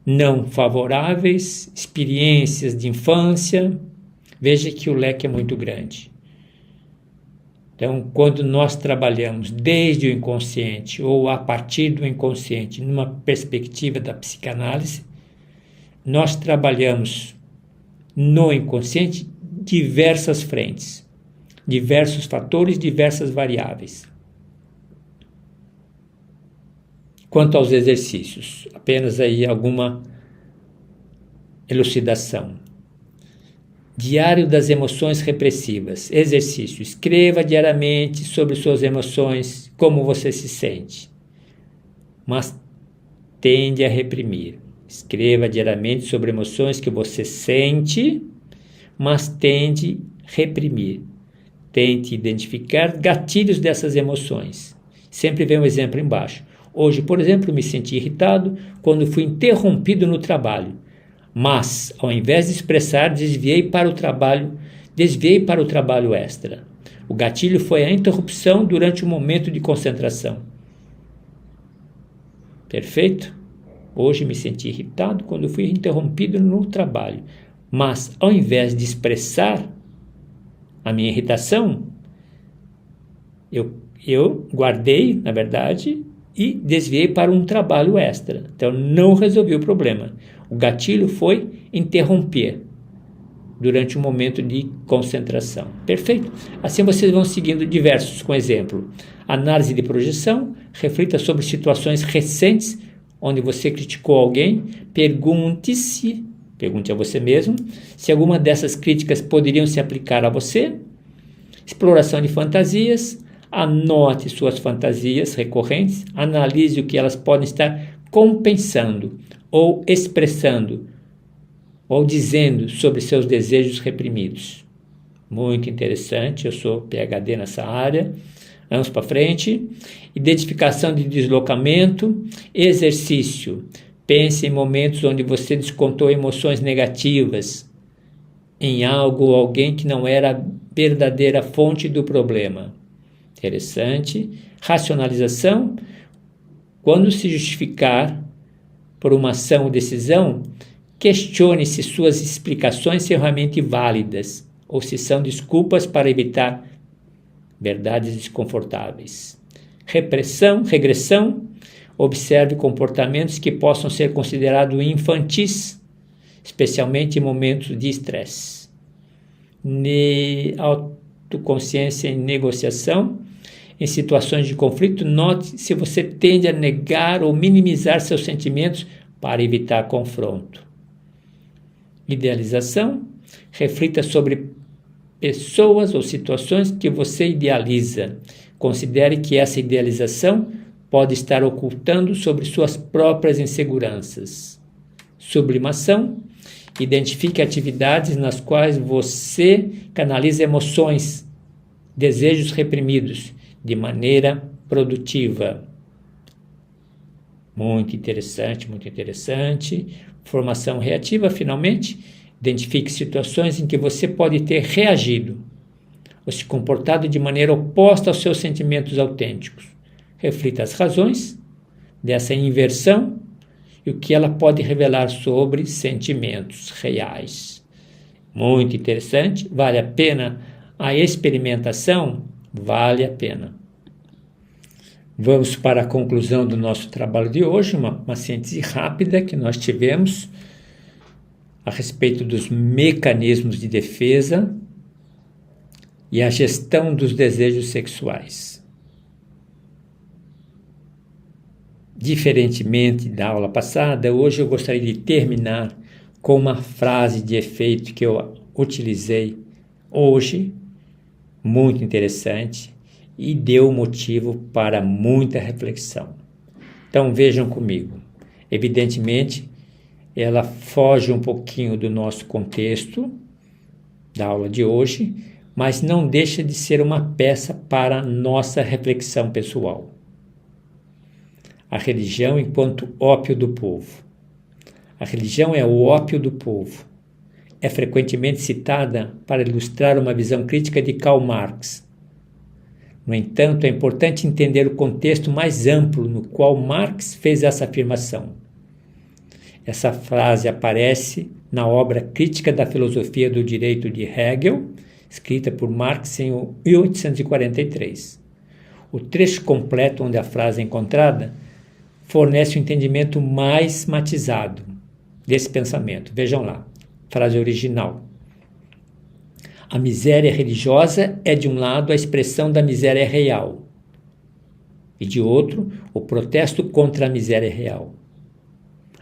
não favoráveis, experiências de infância. Veja que o leque é muito grande. Então, quando nós trabalhamos desde o inconsciente ou a partir do inconsciente, numa perspectiva da psicanálise, nós trabalhamos no inconsciente diversas frentes, diversos fatores, diversas variáveis. Quanto aos exercícios, apenas aí alguma elucidação. Diário das emoções repressivas. Exercício. Escreva diariamente sobre suas emoções, como você se sente, mas tende a reprimir. Escreva diariamente sobre emoções que você sente, mas tende a reprimir. Tente identificar gatilhos dessas emoções. Sempre vem um exemplo embaixo. Hoje, por exemplo, me senti irritado quando fui interrompido no trabalho. Mas, ao invés de expressar, desviei para o trabalho extra. O gatilho foi a interrupção durante o momento de concentração. Perfeito? Hoje me senti irritado quando fui interrompido no trabalho. Mas, ao invés de expressar a minha irritação, eu guardei, na verdade, e desviei para um trabalho extra. Então, não resolvi o problema. O gatilho foi interromper durante um momento de concentração. Perfeito? Assim vocês vão seguindo diversos, com exemplo. Análise de projeção, reflita sobre situações recentes onde você criticou alguém, pergunte a você mesmo, se alguma dessas críticas poderiam se aplicar a você. Exploração de fantasias, anote suas fantasias recorrentes, analise o que elas podem estar compensando ou expressando ou dizendo sobre seus desejos reprimidos. Muito interessante, eu sou PhD nessa área. Vamos para frente. Identificação de deslocamento, exercício. Pense em momentos onde você descontou emoções negativas em algo ou alguém que não era a verdadeira fonte do problema. Interessante. Racionalização. Quando se justificar por uma ação ou decisão, questione se suas explicações são realmente válidas ou se são desculpas para evitar verdades desconfortáveis. Regressão. Observe comportamentos que possam ser considerados infantis, especialmente em momentos de estresse. Autoconsciência em negociação. Em situações de conflito, note se você tende a negar ou minimizar seus sentimentos para evitar confronto. Idealização. Reflita sobre pessoas ou situações que você idealiza. Considere que essa idealização pode estar ocultando sobre suas próprias inseguranças. Sublimação. Identifique atividades nas quais você canaliza emoções, desejos reprimidos, de maneira produtiva. Muito interessante, muito interessante. Formação reativa, finalmente. Identifique situações em que você pode ter reagido ou se comportado de maneira oposta aos seus sentimentos autênticos. Reflita as razões dessa inversão e o que ela pode revelar sobre sentimentos reais. Muito interessante, vale a pena a experimentação? Vale a pena. Vamos para a conclusão do nosso trabalho de hoje, uma síntese rápida que nós tivemos a respeito dos mecanismos de defesa e a gestão dos desejos sexuais. Diferentemente da aula passada, hoje eu gostaria de terminar com uma frase de efeito que eu utilizei hoje, muito interessante, e deu motivo para muita reflexão. Então vejam comigo. Evidentemente, ela foge um pouquinho do nosso contexto da aula de hoje, mas não deixa de ser uma peça para nossa reflexão pessoal. A religião enquanto ópio do povo. A religião é o ópio do povo. É frequentemente citada para ilustrar uma visão crítica de Karl Marx. No entanto, é importante entender o contexto mais amplo no qual Marx fez essa afirmação. Essa frase aparece na obra Crítica da Filosofia do Direito de Hegel, escrita por Marx em 1843. O trecho completo onde a frase é encontrada fornece um entendimento mais matizado desse pensamento. Vejam lá, frase original. A miséria religiosa é, de um lado, a expressão da miséria real, e, de outro, o protesto contra a miséria real.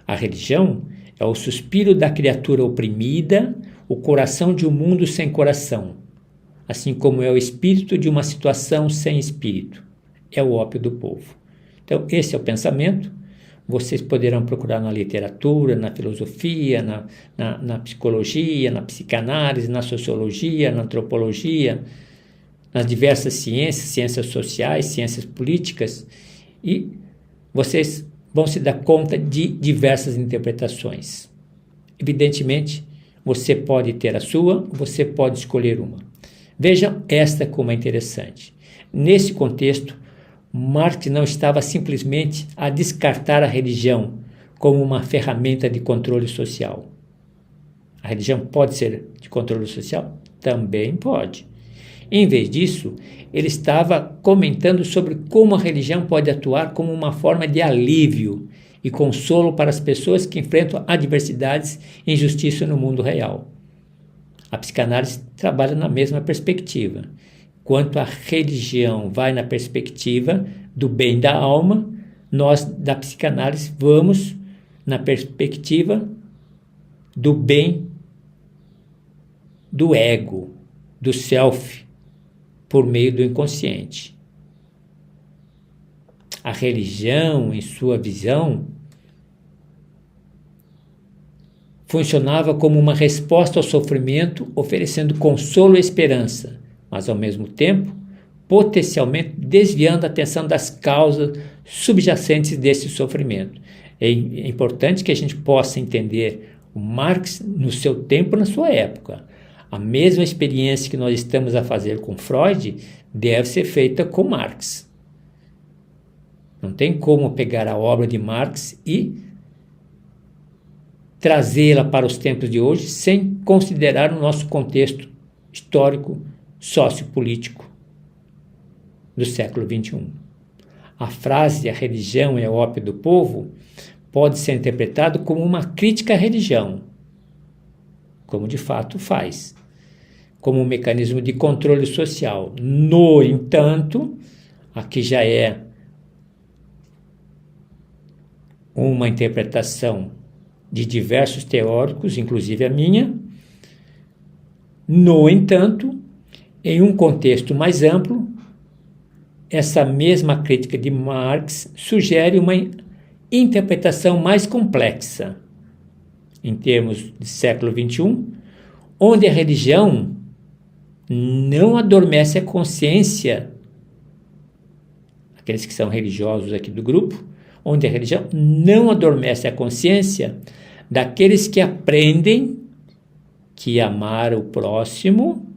A religião é o suspiro da criatura oprimida, o coração de um mundo sem coração, assim como é o espírito de uma situação sem espírito. É o ópio do povo. Então, esse é o pensamento. Vocês poderão procurar na literatura, na filosofia, na psicologia, na psicanálise, na sociologia, na antropologia, nas diversas ciências, ciências sociais, ciências políticas, e vocês vão se dar conta de diversas interpretações. Evidentemente, você pode ter a sua, você pode escolher uma. Vejam esta como é interessante. Nesse contexto, Marx não estava simplesmente a descartar a religião como uma ferramenta de controle social. A religião pode ser de controle social? Também pode. Em vez disso, ele estava comentando sobre como a religião pode atuar como uma forma de alívio e consolo para as pessoas que enfrentam adversidades e injustiça no mundo real. A psicanálise trabalha na mesma perspectiva. Quanto a religião vai na perspectiva do bem da alma, nós da psicanálise vamos na perspectiva do bem do ego, do self, por meio do inconsciente. A religião, em sua visão, funcionava como uma resposta ao sofrimento, oferecendo consolo e esperança, mas, ao mesmo tempo, potencialmente desviando a atenção das causas subjacentes desse sofrimento. É importante que a gente possa entender o Marx no seu tempo, na sua época. A mesma experiência que nós estamos a fazer com Freud deve ser feita com Marx. Não tem como pegar a obra de Marx e trazê-la para os tempos de hoje sem considerar o nosso contexto histórico, sociopolítico do século XXI. A frase "a religião é o ópio do povo" pode ser interpretado como uma crítica à religião, como de fato faz, como um mecanismo de controle social. No entanto, aqui já é uma interpretação de diversos teóricos, inclusive a minha. No entanto, em um contexto mais amplo, essa mesma crítica de Marx sugere uma interpretação mais complexa, em termos de século XXI, onde a religião não adormece a consciência, aqueles que são religiosos aqui do grupo, onde a religião não adormece a consciência daqueles que aprendem que amar o próximo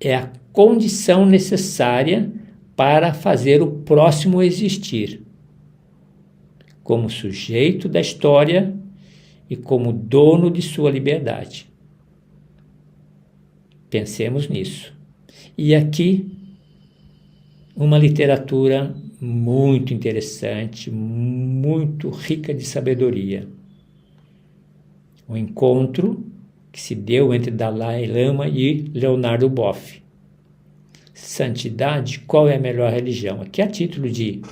é a condição necessária para fazer o próximo existir, como sujeito da história e como dono de sua liberdade. Pensemos nisso. E aqui, uma literatura muito interessante, muito rica de sabedoria. Um encontro que se deu entre Dalai Lama e Leonardo Boff. Santidade, qual é a melhor religião? Aqui a título de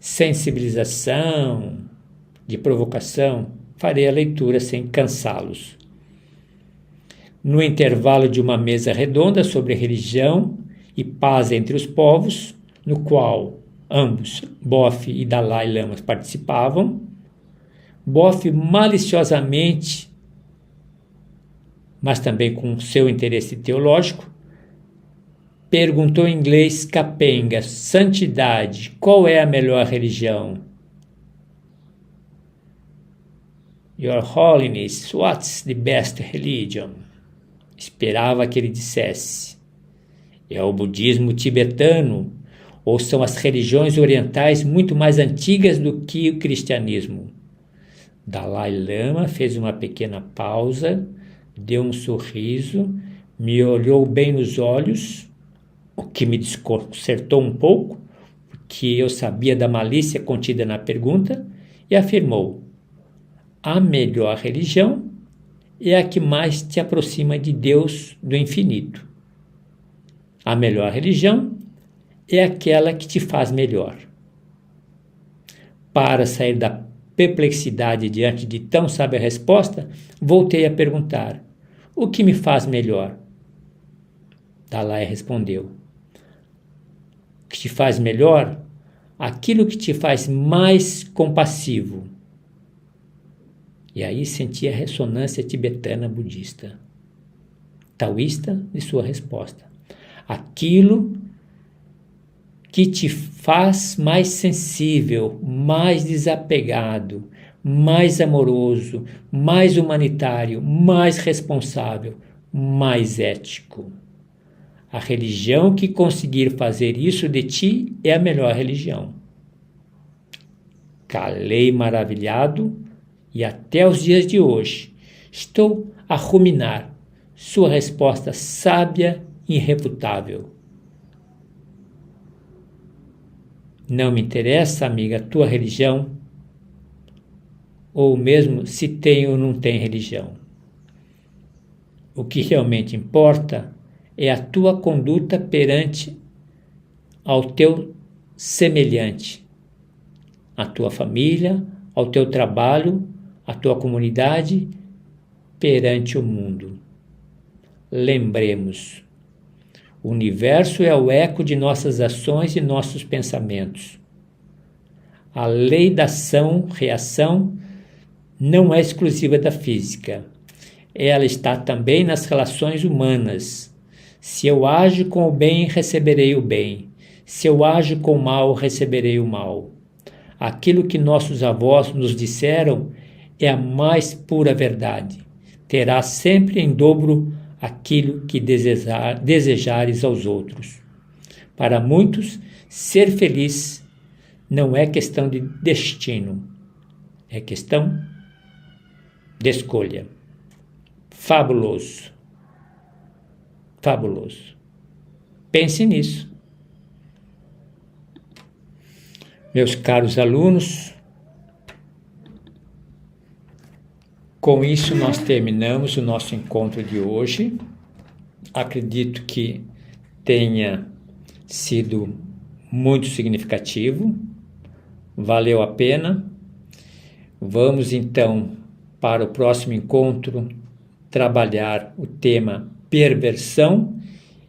sensibilização, de provocação, farei a leitura sem cansá-los. No intervalo de uma mesa redonda sobre religião e paz entre os povos, no qual ambos, Boff e Dalai Lama, participavam, Boff maliciosamente, mas também com seu interesse teológico, perguntou em inglês capenga: santidade, qual é a melhor religião? Your Holiness, what's the best religion? Esperava que ele dissesse: é o budismo tibetano, ou são as religiões orientais muito mais antigas do que o cristianismo? Dalai Lama fez uma pequena pausa, deu um sorriso, me olhou bem nos olhos, o que me desconcertou um pouco, porque eu sabia da malícia contida na pergunta, e afirmou: a melhor religião é a que mais te aproxima de Deus do infinito. A melhor religião é aquela que te faz melhor. Para sair da perplexidade diante de tão sábia resposta, voltei a perguntar: o que me faz melhor? Dalai respondeu: o que te faz melhor? Aquilo que te faz mais compassivo. E aí senti a ressonância tibetana budista, taoísta, de sua resposta. Aquilo que te faz mais sensível, mais desapegado, mais amoroso, mais humanitário, mais responsável, mais ético. A religião que conseguir fazer isso de ti é a melhor religião. Calei maravilhado e até os dias de hoje estou a ruminar sua resposta sábia e irrefutável. Não me interessa, amiga, a tua religião, ou mesmo se tem ou não tem religião. O que realmente importa é a tua conduta perante ao teu semelhante, à tua família, ao teu trabalho, à tua comunidade, perante o mundo. Lembremos, o universo é o eco de nossas ações e nossos pensamentos. A lei da ação-reação não é exclusiva da física. Ela está também nas relações humanas. Se eu ajo com o bem, receberei o bem. Se eu ajo com o mal, receberei o mal. Aquilo que nossos avós nos disseram é a mais pura verdade. Terás sempre em dobro aquilo que desejares aos outros. Para muitos, ser feliz não é questão de destino, é questão de escolha. Fabuloso. Fabuloso. Pense nisso. Meus caros alunos, com isso nós terminamos o nosso encontro de hoje. Acredito que tenha sido muito significativo, valeu a pena. Vamos então para o próximo encontro trabalhar o tema perversão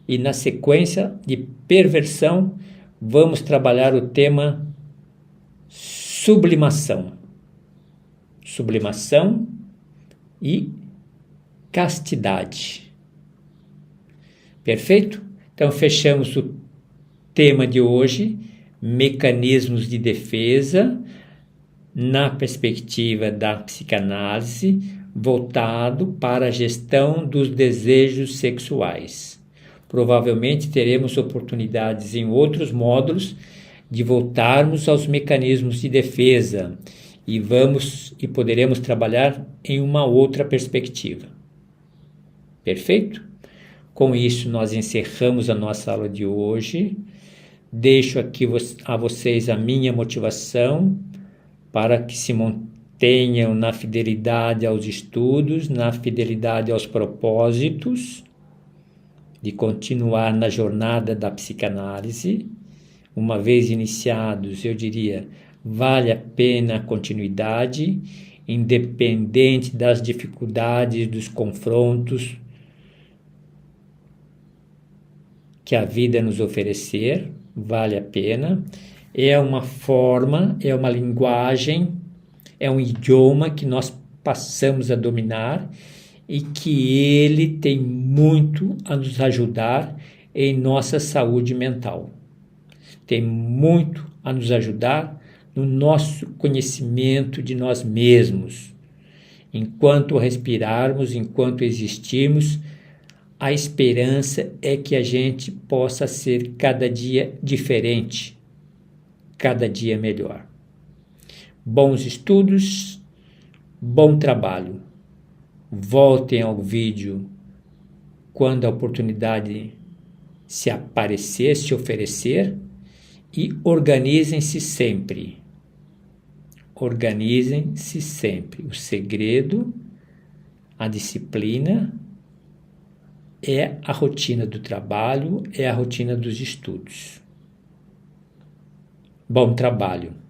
e na sequência de perversão vamos trabalhar o tema sublimação. Sublimação e castidade. Perfeito? Então fechamos o tema de hoje, mecanismos de defesa, na perspectiva da psicanálise, voltado para a gestão dos desejos sexuais. Provavelmente teremos oportunidades em outros módulos de voltarmos aos mecanismos de defesa e poderemos trabalhar em uma outra perspectiva. Perfeito? Com isso, nós encerramos a nossa aula de hoje. Deixo aqui a vocês a minha motivação para que se mantenham na fidelidade aos estudos, na fidelidade aos propósitos, de continuar na jornada da psicanálise. Uma vez iniciados, eu diria, vale a pena a continuidade, independente das dificuldades, dos confrontos que a vida nos oferecer, vale a pena. É uma forma, é uma linguagem, é um idioma que nós passamos a dominar e que ele tem muito a nos ajudar em nossa saúde mental. Tem muito a nos ajudar no nosso conhecimento de nós mesmos. Enquanto respirarmos, enquanto existirmos, a esperança é que a gente possa ser cada dia diferente, cada dia melhor. Bons estudos, bom trabalho. Voltem ao vídeo quando a oportunidade se aparecer, se oferecer, e organizem-se sempre. Organizem-se sempre. O segredo, a disciplina, é a rotina do trabalho, é a rotina dos estudos. Bom trabalho!